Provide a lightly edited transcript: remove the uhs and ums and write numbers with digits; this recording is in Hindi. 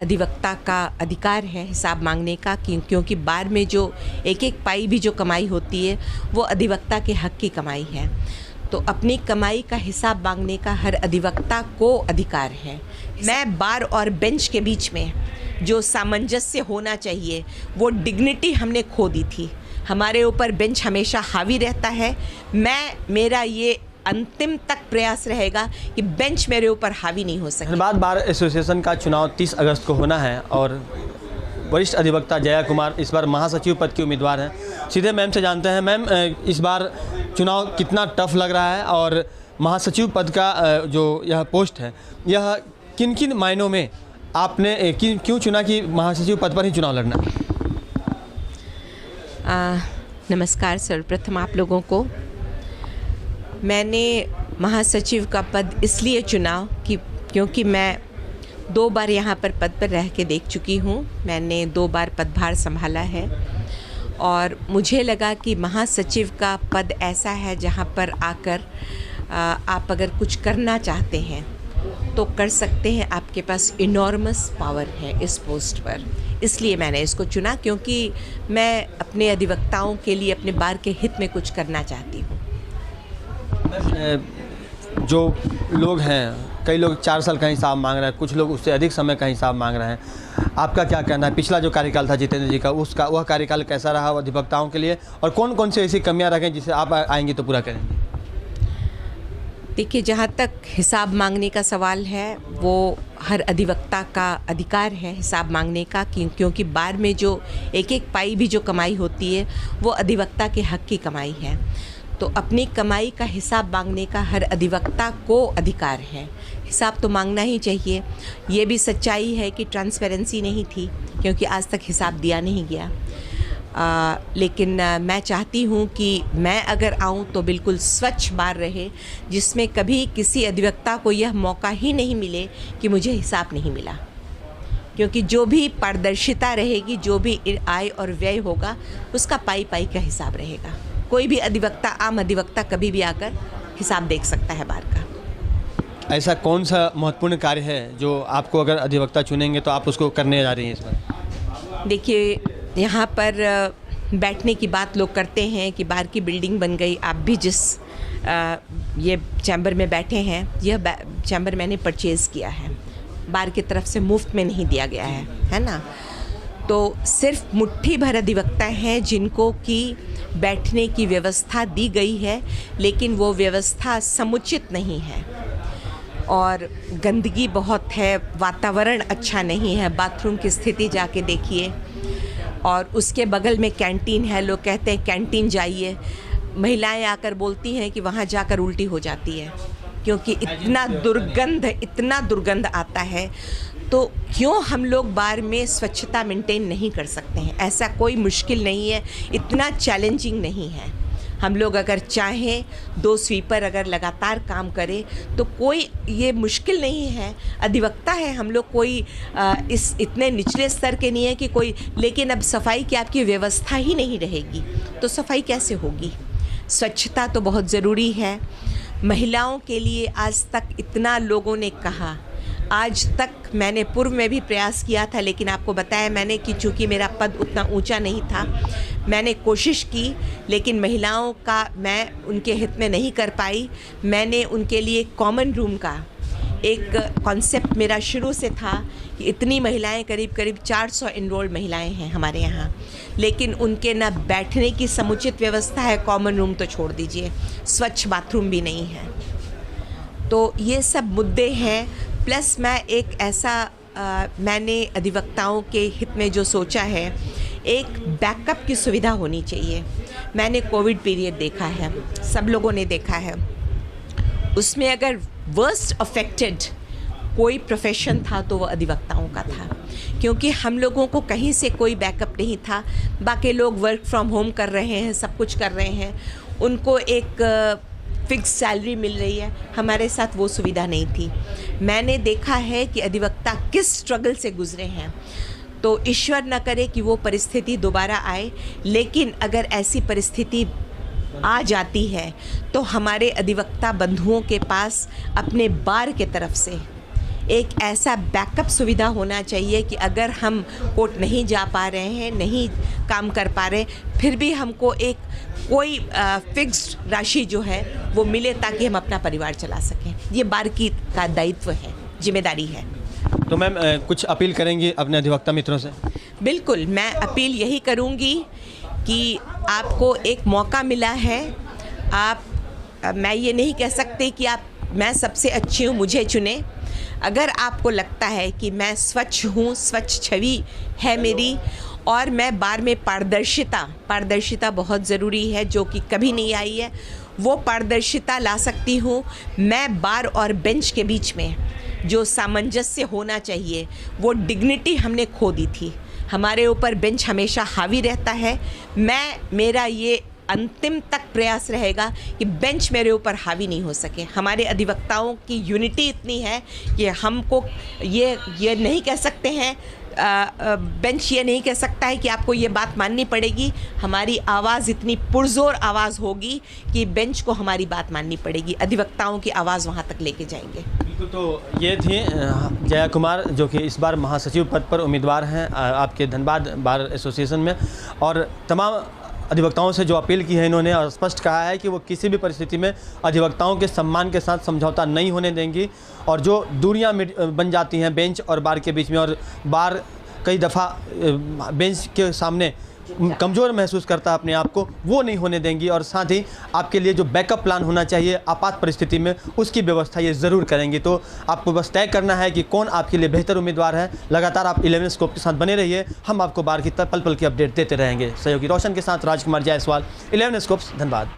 अधिवक्ता का अधिकार है हिसाब मांगने का, क्योंकि बार में जो एक एक पाई भी जो कमाई होती है वो अधिवक्ता के हक की कमाई है। तो अपनी कमाई का हिसाब मांगने का हर अधिवक्ता को अधिकार है। मैं बार और बेंच के बीच में जो सामंजस्य होना चाहिए वो डिग्निटी हमने खो दी थी। हमारे ऊपर बेंच हमेशा हावी रहता है। मेरा ये अंतिम तक प्रयास रहेगा कि बेंच मेरे ऊपर हावी नहीं हो सके। धनबाद बार एसोसिएशन का चुनाव 30 अगस्त को होना है और वरिष्ठ अधिवक्ता जया कुमार इस बार महासचिव पद की उम्मीदवार हैं। सीधे मैम से जानते हैं, मैम इस बार चुनाव कितना टफ लग रहा है और महासचिव पद का जो यह पोस्ट है यह किन किन मायनों में आपने क्यों चुना कि महासचिव पद पर ही चुनाव लड़ना? नमस्कार सर्वप्रथम आप लोगों को। मैंने महासचिव का पद इसलिए चुना क्योंकि मैं 2 बार यहाँ पर पद पर रह के देख चुकी हूँ। मैंने 2 बार पदभार संभाला है और मुझे लगा कि महासचिव का पद ऐसा है जहाँ पर आकर आप अगर कुछ करना चाहते हैं तो कर सकते हैं। आपके पास इनॉर्मस पावर है इस पोस्ट पर, इसलिए मैंने इसको चुना क्योंकि मैं अपने अधिवक्ताओं के लिए अपने बार के हित में कुछ करना चाहती हूँ। जो लोग हैं, कई लोग 4 साल का हिसाब मांग रहे हैं, कुछ लोग उससे अधिक समय का हिसाब मांग रहे हैं। आपका क्या कहना है? पिछला जो कार्यकाल था जितेंद्र जी का, वह कार्यकाल कैसा रहा अधिवक्ताओं के लिए और कौन कौन सी ऐसी कमियां रखें जिसे आप आएंगी तो पूरा करेंगे? देखिए, जहाँ तक हिसाब मांगने का सवाल है वो हर अधिवक्ता का अधिकार है हिसाब मांगने का, क्योंकि बार में जो एक एक पाई भी जो कमाई होती है वो अधिवक्ता के हक की कमाई है। तो अपनी कमाई का हिसाब मांगने का हर अधिवक्ता को अधिकार है। हिसाब तो मांगना ही चाहिए। ये भी सच्चाई है कि ट्रांसपेरेंसी नहीं थी क्योंकि आज तक हिसाब दिया नहीं गया। लेकिन मैं चाहती हूँ कि मैं अगर आऊँ तो बिल्कुल स्वच्छ बार रहे, जिसमें कभी किसी अधिवक्ता को यह मौका ही नहीं मिले कि मुझे हिसाब नहीं मिला। क्योंकि जो भी पारदर्शिता रहेगी, जो भी आय और व्यय होगा, उसका पाई पाई का हिसाब रहेगा। कोई भी अधिवक्ता, आम अधिवक्ता कभी भी आकर हिसाब देख सकता है बार का। ऐसा कौन सा महत्वपूर्ण कार्य है जो आपको अगर अधिवक्ता चुनेंगे तो आप उसको करने जा रही हैं इस बार? देखिए, यहाँ पर बैठने की बात लोग करते हैं कि बार की बिल्डिंग बन गई। आप भी जिस ये चैम्बर में बैठे हैं, यह चैम्बर मैंने परचेज़ किया है, बार की तरफ से मुफ्त में नहीं दिया गया है ना। तो सिर्फ मुट्ठी भर अधिवक्ता हैं जिनको कि बैठने की व्यवस्था दी गई है, लेकिन वो व्यवस्था समुचित नहीं है और गंदगी बहुत है, वातावरण अच्छा नहीं है। बाथरूम की स्थिति जाके देखिए। और उसके बगल में कैंटीन है। लोग कहते हैं कैंटीन जाइए, महिलाएं आकर बोलती हैं कि वहाँ जाकर उल्टी हो जाती है क्योंकि इतना दुर्गंध आता है। तो क्यों हम लोग बार में स्वच्छता मेंटेन नहीं कर सकते हैं? ऐसा कोई मुश्किल नहीं है, इतना चैलेंजिंग नहीं है। हम लोग अगर चाहें 2 स्वीपर अगर लगातार काम करें तो कोई ये मुश्किल नहीं है। अधिवक्ता है हम लोग, कोई इस इतने निचले स्तर के नहीं है कि कोई। लेकिन अब सफाई की आपकी व्यवस्था ही नहीं रहेगी तो सफाई कैसे होगी? स्वच्छता तो बहुत ज़रूरी है। महिलाओं के लिए आज तक इतना लोगों ने कहा, आज तक मैंने पूर्व में भी प्रयास किया था, लेकिन आपको बताया मैंने कि चूँकि मेरा पद उतना ऊंचा नहीं था, मैंने कोशिश की लेकिन महिलाओं का मैं उनके हित में नहीं कर पाई। मैंने उनके लिए कॉमन रूम का एक कॉन्सेप्ट मेरा शुरू से था कि इतनी महिलाएं, करीब 400 इनरोल्ड महिलाएं हैं हमारे यहाँ, लेकिन उनके ना बैठने की समुचित व्यवस्था है, कॉमन रूम तो छोड़ दीजिए, स्वच्छ बाथरूम भी नहीं है। तो ये सब मुद्दे हैं। प्लस मैं एक ऐसा मैंने अधिवक्ताओं के हित में जो सोचा है, एक बैकअप की सुविधा होनी चाहिए। मैंने कोविड पीरियड देखा है, सब लोगों ने देखा है, उसमें अगर वर्स्ट अफेक्टेड कोई प्रोफेशन था तो वो अधिवक्ताओं का था, क्योंकि हम लोगों को कहीं से कोई बैकअप नहीं था। बाकी लोग वर्क फ्रॉम होम कर रहे हैं, सब कुछ कर रहे हैं, उनको एक फिक्स सैलरी मिल रही है। हमारे साथ वो सुविधा नहीं थी। मैंने देखा है कि अधिवक्ता किस स्ट्रगल से गुजरे हैं। तो ईश्वर न करे कि वो परिस्थिति दोबारा आए, लेकिन अगर ऐसी परिस्थिति आ जाती है तो हमारे अधिवक्ता बंधुओं के पास अपने बार के तरफ से एक ऐसा बैकअप सुविधा होना चाहिए कि अगर हम कोर्ट नहीं जा पा रहे हैं, नहीं काम कर पा रहे, फिर भी हमको एक कोई फिक्स्ड राशि जो है वो मिले ताकि हम अपना परिवार चला सकें। ये बार की का दायित्व है, जिम्मेदारी है। तो मैम कुछ अपील करेंगी अपने अधिवक्ता मित्रों से? बिल्कुल, मैं अपील यही करूंगी कि आपको एक मौका मिला है। मैं ये नहीं कह सकती कि मैं सबसे अच्छी हूँ, मुझे चुने। अगर आपको लगता है कि मैं स्वच्छ हूँ, स्वच्छ छवि है मेरी, और मैं बार में पारदर्शिता बहुत ज़रूरी है जो कि कभी नहीं आई है, वो पारदर्शिता ला सकती हूँ। मैं बार और बेंच के बीच में जो सामंजस्य होना चाहिए, वो डिग्निटी हमने खो दी थी। हमारे ऊपर बेंच हमेशा हावी रहता है। मेरा ये अंतिम तक प्रयास रहेगा कि बेंच मेरे ऊपर हावी नहीं हो सके। हमारे अधिवक्ताओं की यूनिटी इतनी है कि हमको ये नहीं कह सकते हैं, बेंच ये नहीं कह सकता है कि आपको ये बात माननी पड़ेगी। हमारी आवाज़ इतनी पुरजोर आवाज़ होगी कि बेंच को हमारी बात माननी पड़ेगी। अधिवक्ताओं की आवाज़ वहाँ तक लेके जाएंगे। बिल्कुल, तो ये थी जया कुमार जो कि इस बार महासचिव पद पर उम्मीदवार हैं आपके धनबाद बार एसोसिएशन में, और तमाम अधिवक्ताओं से जो अपील की है इन्होंने, और स्पष्ट कहा है कि वो किसी भी परिस्थिति में अधिवक्ताओं के सम्मान के साथ समझौता नहीं होने देंगी। और जो दूरियां बन जाती हैं बेंच और बार के बीच में, और बार कई दफ़ा बेंच के सामने कमज़ोर महसूस करता है अपने आप को, वो नहीं होने देंगी। और साथ ही आपके लिए जो बैकअप प्लान होना चाहिए आपात परिस्थिति में, उसकी व्यवस्था ये ज़रूर करेंगी। तो आपको बस तय करना है कि कौन आपके लिए बेहतर उम्मीदवार है। लगातार आप 11 स्कोप के साथ बने रहिए, हम आपको बार की पल पल की अपडेट देते रहेंगे। सहयोगी रोशन के साथ राजकुमार जायसवाल, 11 स्कोप्स, धनबाद।